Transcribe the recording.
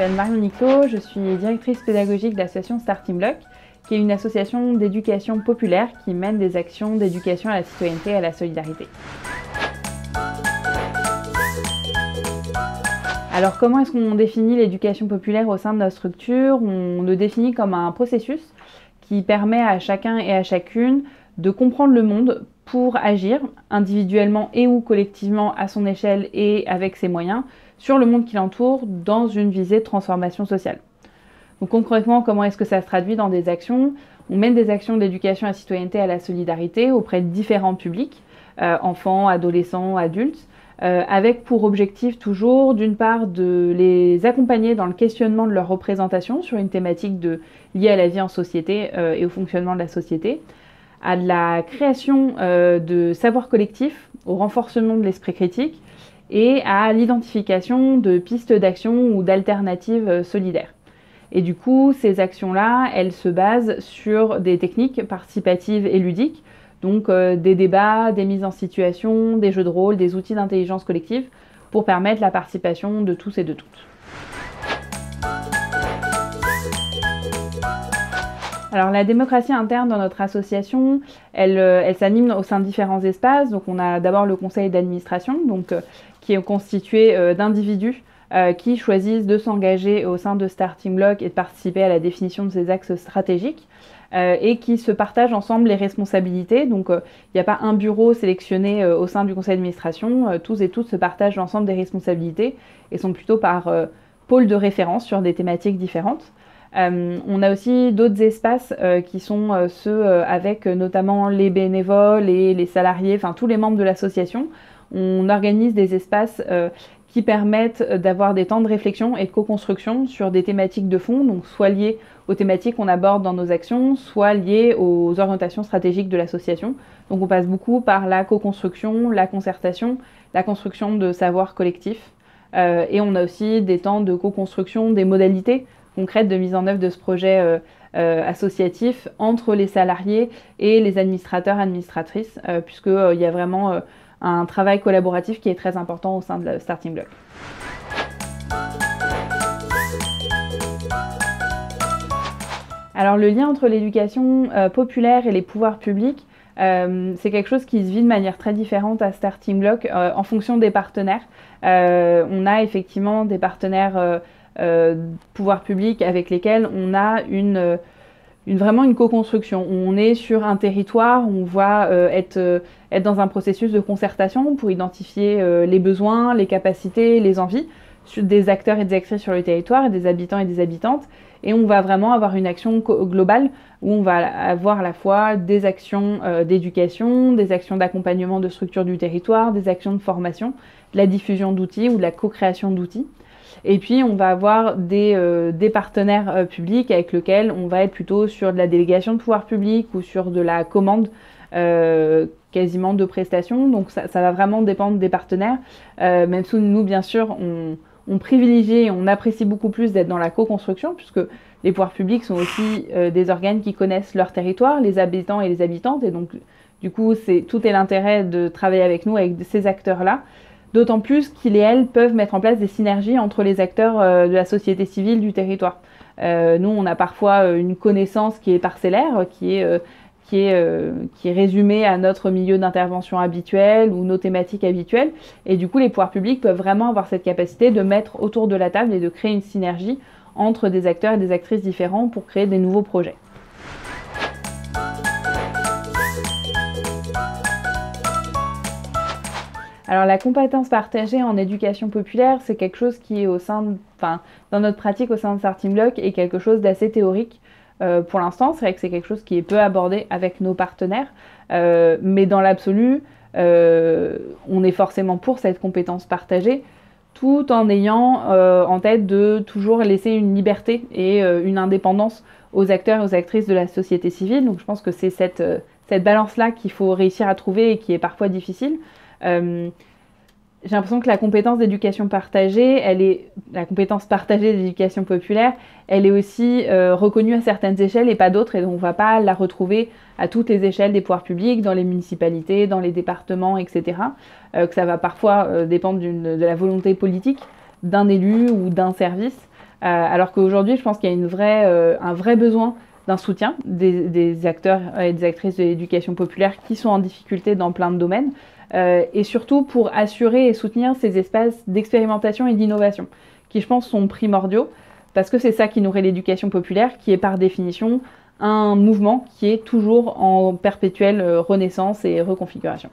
m'appelle Marion Niclot, je suis directrice pédagogique de l'association Starting Block, qui est une association d'éducation populaire qui mène des actions d'éducation à la citoyenneté et à la solidarité. Alors comment est-ce qu'on définit l'éducation populaire au sein de notre structure? On le définit comme un processus qui permet à chacun et à chacune de comprendre le monde pour agir individuellement et ou collectivement à son échelle et avec ses moyens sur le monde qui l'entoure dans une visée de transformation sociale. Donc concrètement, comment est-ce que ça se traduit dans des actions? On mène des actions d'éducation à la citoyenneté et à la solidarité auprès de différents publics, enfants, adolescents, adultes, avec pour objectif toujours d'une part de les accompagner dans le questionnement de leur représentation sur une thématique liée à la vie en société et au fonctionnement de la société, à de la création de savoirs collectifs, au renforcement de l'esprit critique et à l'identification de pistes d'action ou d'alternatives solidaires. Et du coup, ces actions-là, elles se basent sur des techniques participatives et ludiques, donc des débats, des mises en situation, des jeux de rôle, des outils d'intelligence collective pour permettre la participation de tous et de toutes. Alors la démocratie interne dans notre association, elle s'anime au sein de différents espaces. Donc on a d'abord le conseil d'administration, qui est constitué d'individus qui choisissent de s'engager au sein de Starting Block et de participer à la définition de ces axes stratégiques et qui se partagent ensemble les responsabilités. Donc il n'y a pas un bureau sélectionné au sein du conseil d'administration. Tous et toutes se partagent l'ensemble des responsabilités et sont plutôt par pôle de référence sur des thématiques différentes. On a aussi d'autres espaces qui sont ceux avec notamment les bénévoles et les salariés, enfin tous les membres de l'association. On organise des espaces qui permettent d'avoir des temps de réflexion et de co-construction sur des thématiques de fond, donc soit liées aux thématiques qu'on aborde dans nos actions, soit liées aux orientations stratégiques de l'association. Donc on passe beaucoup par la co-construction, la concertation, la construction de savoirs collectifs. Et on a aussi des temps de co-construction, des modalités concrètes de mise en œuvre de ce projet associatif entre les salariés et les administrateurs, administratrices, puisqu'il y a vraiment un travail collaboratif qui est très important au sein de Starting Block. Alors le lien entre l'éducation populaire et les pouvoirs publics, c'est quelque chose qui se vit de manière très différente à Starting Block en fonction des partenaires. On a effectivement des partenaires pouvoirs publics avec lesquels on a vraiment une co-construction. On est sur un territoire, on va être dans un processus de concertation pour identifier les besoins, les capacités, les envies des acteurs et des actrices sur le territoire, et des habitants et des habitantes. Et on va vraiment avoir une action globale où on va avoir à la fois des actions d'éducation, des actions d'accompagnement de structures du territoire, des actions de formation, de la diffusion d'outils ou de la co-création d'outils. Et puis on va avoir des partenaires publics avec lesquels on va être plutôt sur de la délégation de pouvoir public ou sur de la commande quasiment de prestations. Donc ça va vraiment dépendre des partenaires. Même si nous, bien sûr, on privilégie et on apprécie beaucoup plus d'être dans la co-construction, puisque les pouvoirs publics sont aussi des organes qui connaissent leur territoire, les habitants et les habitantes. Et donc du coup, tout est l'intérêt de travailler avec nous, avec ces acteurs-là. D'autant plus qu'ils et elles peuvent mettre en place des synergies entre les acteurs de la société civile du territoire. Nous, on a parfois une connaissance qui est parcellaire, qui est résumée à notre milieu d'intervention habituel ou nos thématiques habituelles. Et du coup, les pouvoirs publics peuvent vraiment avoir cette capacité de mettre autour de la table et de créer une synergie entre des acteurs et des actrices différents pour créer des nouveaux projets. Alors la compétence partagée en éducation populaire, c'est quelque chose qui est dans notre pratique au sein de Starting Block est quelque chose d'assez théorique pour l'instant. C'est vrai que c'est quelque chose qui est peu abordé avec nos partenaires, mais dans l'absolu, on est forcément pour cette compétence partagée, tout en ayant en tête de toujours laisser une liberté et une indépendance aux acteurs et aux actrices de la société civile. Donc je pense que c'est cette balance-là qu'il faut réussir à trouver et qui est parfois difficile. J'ai l'impression que la compétence d'éducation partagée, la compétence partagée d'éducation populaire, elle est aussi reconnue à certaines échelles et pas d'autres, et donc on ne va pas la retrouver à toutes les échelles des pouvoirs publics, dans les municipalités, dans les départements, etc. Que ça va parfois dépendre de la volonté politique d'un élu ou d'un service. alors qu'aujourd'hui, je pense qu'il y a un vrai besoin d'un soutien des acteurs et des actrices de l'éducation populaire qui sont en difficulté dans plein de domaines, et surtout pour assurer et soutenir ces espaces d'expérimentation et d'innovation, qui je pense sont primordiaux, parce que c'est ça qui nourrit l'éducation populaire, qui est par définition un mouvement qui est toujours en perpétuelle renaissance et reconfiguration.